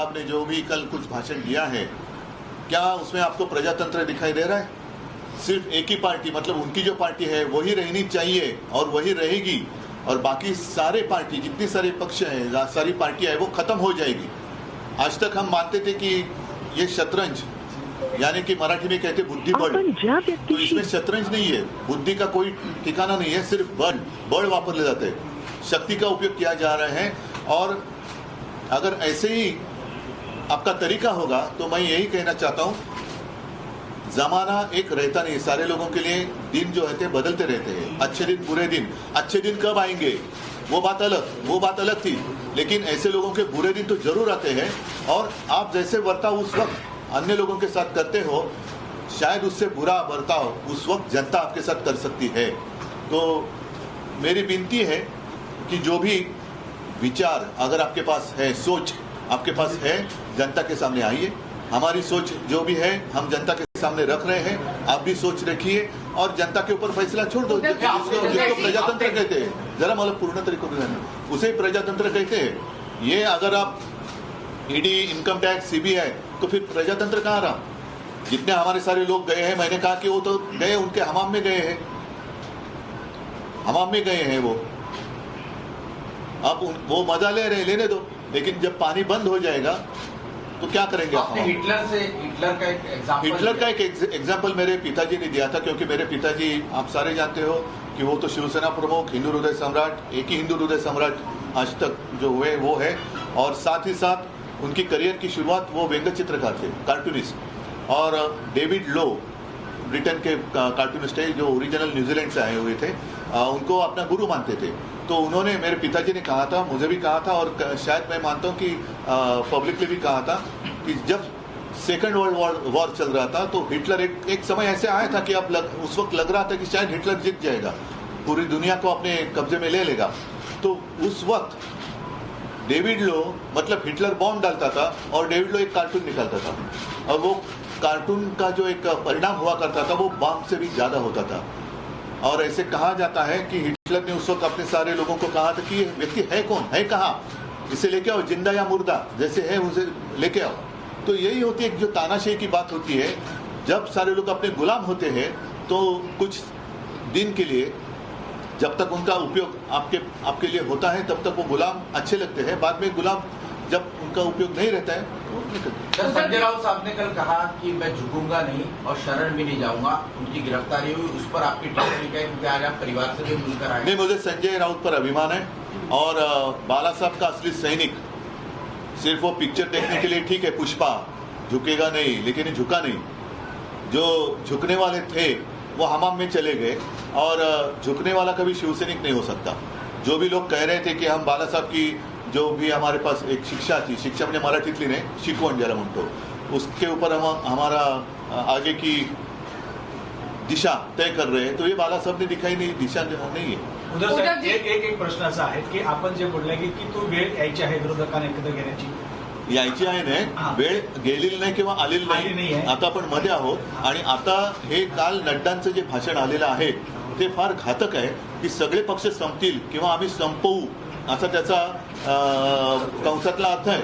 आपने जो भी कल कुछ भाषण दिया है, क्या उसमें आपको प्रजातंत्र दिखाई दे रहा है? सिर्फ एक ही पार्टी, मतलब उनकी जो पार्टी है वही रहनी चाहिए और वही रहेगी, और बाकी सारे पार्टी, जितनी सारे पक्ष हैं, सारी पार्टियां हैं, वो खत्म हो जाएगी। आज तक हम मानते थे कि ये शतरंज, यानी कि मराठी में कहते बुद्धिबळ, तो इसमें शतरंज नहीं है, बुद्धि का कोई ठिकाना नहीं है, सिर्फ बल वापरले जाते हैं, शक्ति का उपयोग किया जा रहा है। और अगर ऐसे ही आपका तरीका होगा तो मैं यही कहना चाहता हूँ, जमाना एक रहता नहीं, सारे लोगों के लिए दिन जो है बदलते रहते हैं, अच्छे दिन बुरे दिन। अच्छे दिन कब आएंगे वो बात अलग थी, लेकिन ऐसे लोगों के बुरे दिन तो जरूर आते हैं, और आप जैसे बर्ताव उस वक्त अन्य लोगों के साथ करते हो, शायद उससे बुरा बर्ताव उस वक्त जनता आपके साथ कर सकती है। तो मेरी विनती है कि जो भी विचार अगर आपके पास है, सोच आपके पास है, जनता के सामने आइए। हमारी सोच जो भी है हम जनता के सामने रख रहे हैं, आप भी सोच रखिए और जनता के ऊपर फैसला छोड़ दो। जिसको प्रजातंत्र कहते हैं, जरा मतलब पूर्ण तरीके से उसे प्रजातंत्र कहते हैं। ये अगर आप ईडी, इनकम टैक्स, सीबीआई, तो फिर प्रजातंत्र कहाँ रहा? जितने हमारे सारे लोग गए हैं, मैंने कहा कि वो तो गए, उनके हमाम में गए हैं, हमाम में गए हैं वो। अब वो मजा ले रहे हैं, लेने दो, लेकिन जब पानी बंद हो जाएगा तो क्या करेंगे? आपने हिटलर का एक एग्जाम्पल मेरे पिताजी ने दिया था, क्योंकि मेरे पिताजी आप सारे जानते हो कि वो तो शिवसेना प्रमुख, हिंदू हृदय सम्राट, एक ही हिंदू हृदय सम्राट आज तक जो हुए वो है, और साथ ही साथ उनकी करियर की शुरुआत वो व्यंग्य चित्रकार थे, कार्टूनिस्ट। और डेविड लो ब्रिटेन के कार्टूनिस्ट है, जो ओरिजिनल न्यूजीलैंड से आए हुए थे, उनको अपना गुरु मानते थे। तो उन्होंने, मेरे पिताजी ने कहा था, मुझे भी कहा था, और शायद मैं मानता हूँ कि पब्लिकली भी कहा था, कि जब सेकंड वर्ल्ड वॉर चल रहा था तो हिटलर एक समय ऐसे आया था कि अब उस वक्त लग रहा था कि शायद हिटलर जीत जाएगा, पूरी दुनिया को अपने कब्जे में ले लेगा। तो उस वक्त डेविड लो, मतलब हिटलर बॉम्ब डालता था और डेविड लो एक कार्टून निकालता था, और वो कार्टून का जो एक परिणाम हुआ करता था वो बॉम्ब से भी ज़्यादा होता था। और ऐसे कहा जाता है कि हिटलर ने उस वक्त अपने सारे लोगों को कहा था कि ये व्यक्ति है कौन, है कहाँ, इसे लेके आओ, जिंदा या मुर्दा जैसे है उसे लेके आओ। तो यही होती है जो तानाशाही की बात होती है, जब सारे लोग अपने गुलाम होते हैं तो कुछ दिन के लिए, जब तक उनका उपयोग आपके लिए होता है तब तक वो गुलाम अच्छे लगते हैं, बाद में गुलाम जब उनका उपयोग नहीं रहता है तो निकलते। संजय राउत साहब ने कल कहा कि मैं झुकूंगा नहीं और शरण भी नहीं जाऊंगा, उनकी गिरफ्तारी हुई, उस पर आपकी टिप्पणी क्या है? क्योंकि आज आप परिवार से भी मिलकर आए। नहीं, मुझे संजय राउत पर अभिमान है, और बाला साहब का असली सैनिक सिर्फ वो पिक्चर देखने के लिए, ठीक है पुष्पा झुकेगा नहीं, लेकिन ये झुका नहीं। जो झुकने वाले थे वो हमाम में चले गए, और झुकने वाला कभी शिवसैनिक नहीं हो सकता। जो भी लोग कह रहे थे कि हम बाला साहब की जो भी हमारे पास एक शिक्षा थी, शिक्षा म्हणजे मराठीतली नाही, शिकवण ज्याला म्हणतो, उसके ऊपर हम हमारा आगे की दिशा तय कर रहे हैं, तो ये बाला साहब ने दिखाई नहीं, दिशा नहीं है। उद्धव साहेब, एक प्रश्न असा आहे की आपण जे बोललाय की तू वेळ यायची आहे विरोधकांना एकत्र घेण्याची, यायची आहे नाही, वेळ गेलेली नाही किंवा आलेली नाही, आता आपण मध्ये आहोत। आणि आता हे काल नड्डांचं जे भाषण आलेलं आहे ते फार घातक आहे, की सगळे पक्ष संपतील किंवा आम्ही संपवू असा त्याचा कंसातला अर्थ आहे।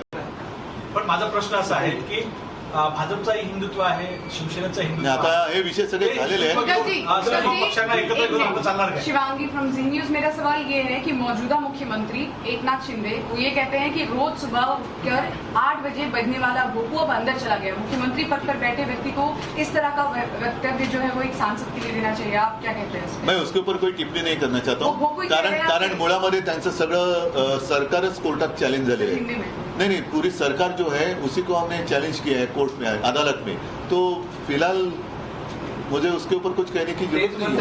पण माझा प्रश्न असा आहे की भाजपचाही हिंदुत्व आहे, शिवसेनेचं हिंदुत्व, आता हे विषय सगळे झालेले हैं। पक्षांना एकत्र घेऊन आपण चालणार काय? शिवांगी फ्रॉम जी न्यूज, मेरा सवाल ये है कि मौजूदा मुख्यमंत्री एकनाथ शिंदे वो ये कहते हैं कि रोज सुबह उठकर 8 बजे बजने वाला भोपू अब अंदर चला गया। मुख्यमंत्री पद पर बैठे व्यक्ति को इस तरह का वक्तव्य जो है वो एक सांसद के लिए देना चाहिए, आप क्या कहते हैं? मैं उसके ऊपर कोई टिप्पणी नहीं करना चाहता हूँ, कारण मुळामध्ये त्यांचं सगळं सरकारच कोर्टात चॅलेंज झाले आहे। नहीं, पूरी सरकार जो है उसी को हमने चैलेंज किया है कोर्ट में, अदालत में। तो फिलहाल मुझे उसके ऊपर कुछ कहने की जरूरत नहीं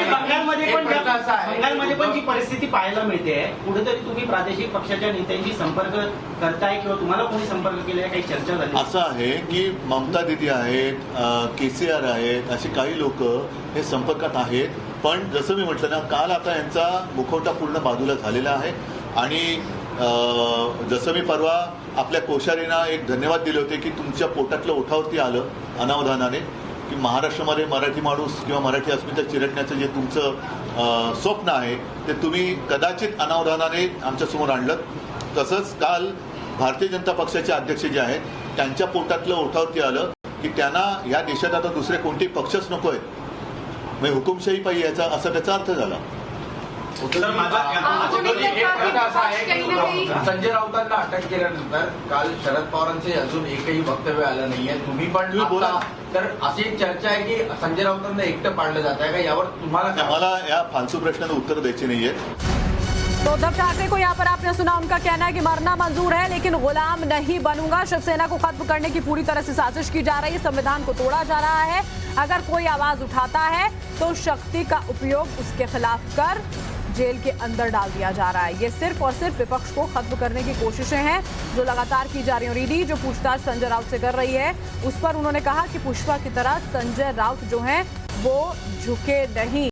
बंगालमध्ये पण जी परिस्थिती पाहायला मिळते, कुठेतरी तुम्ही प्रादेशिक पक्षाच्या नेत्यांशी संपर्क करताय किंवा तुम्हाला कोणी संपर्क केलाय, काही चर्चा झाली? असं आहे की ममता दीदी आहेत, केसीआर आहेत, असे काही लोक हे संपर्कात आहेत, पण जसं मी म्हटलं ना, काल आता यांचा मुखवटा पूर्ण बाजूला झालेला आहे। आणि जसं मी परवा आपल्या कोश्यारींना एक धन्यवाद दिले होते की तुमच्या पोटातलं ओठावरती आलं अनावधानाने, की महाराष्ट्रामध्ये मराठी माणूस किंवा मराठी अस्मिता चिरटण्याचं जे तुमचं स्वप्न आहे ते तुम्ही कदाचित अनावधानाने आमच्यासमोर आणलं, तसंच काल भारतीय जनता पक्षाचे अध्यक्ष जे आहेत त्यांच्या पोटातलं ओठावरती आलं की त्यांना या देशात आता दुसरे कोणतेही पक्षच नको आहेत, मग हुकुमशाही पाहिजे याचा असा त्याचा अर्थ झाला. तर माझा आपको नहीं एक लगता प्रश्न कि असा आहे कहीं ना कहीं की संजय राऊतांना अटक केल्यानंतर काल शरद पवारांचे अजून एकही वक्तव्य आलं नाहीये. तुम्ही पण तुम्ही बोला. आता- तर अशी चर्चा आहे की संजय राऊतांना एकटं पाडलं जात आहे का, यावर तुम्हाला काय वाटतं? मला या फालतू प्रश्नाला उत्तर द्यायची नाहीये. तो उद्धव ठाकरे को यहाँ पर आपने सुना, उनका कहना है कि मरना मंजूर है लेकिन गुलाम नहीं बनूंगा। शिवसेना को खत्म करने की पूरी तरह से साजिश की जा रही है, संविधान को तोड़ा जा रहा है। अगर कोई आवाज उठाता है तो शक्ति का उपयोग उसके खिलाफ कर जेल के अंदर डाल दिया जा रहा है। ये सिर्फ और सिर्फ विपक्ष को खत्म करने की कोशिशें हैं जो लगातार की जा रही हैं। और ईडी जो पूछताछ संजय राउत से कर रही है उस पर उन्होंने कहा कि पुष्पा की तरह संजय राउत जो हैं वो झुके नहीं।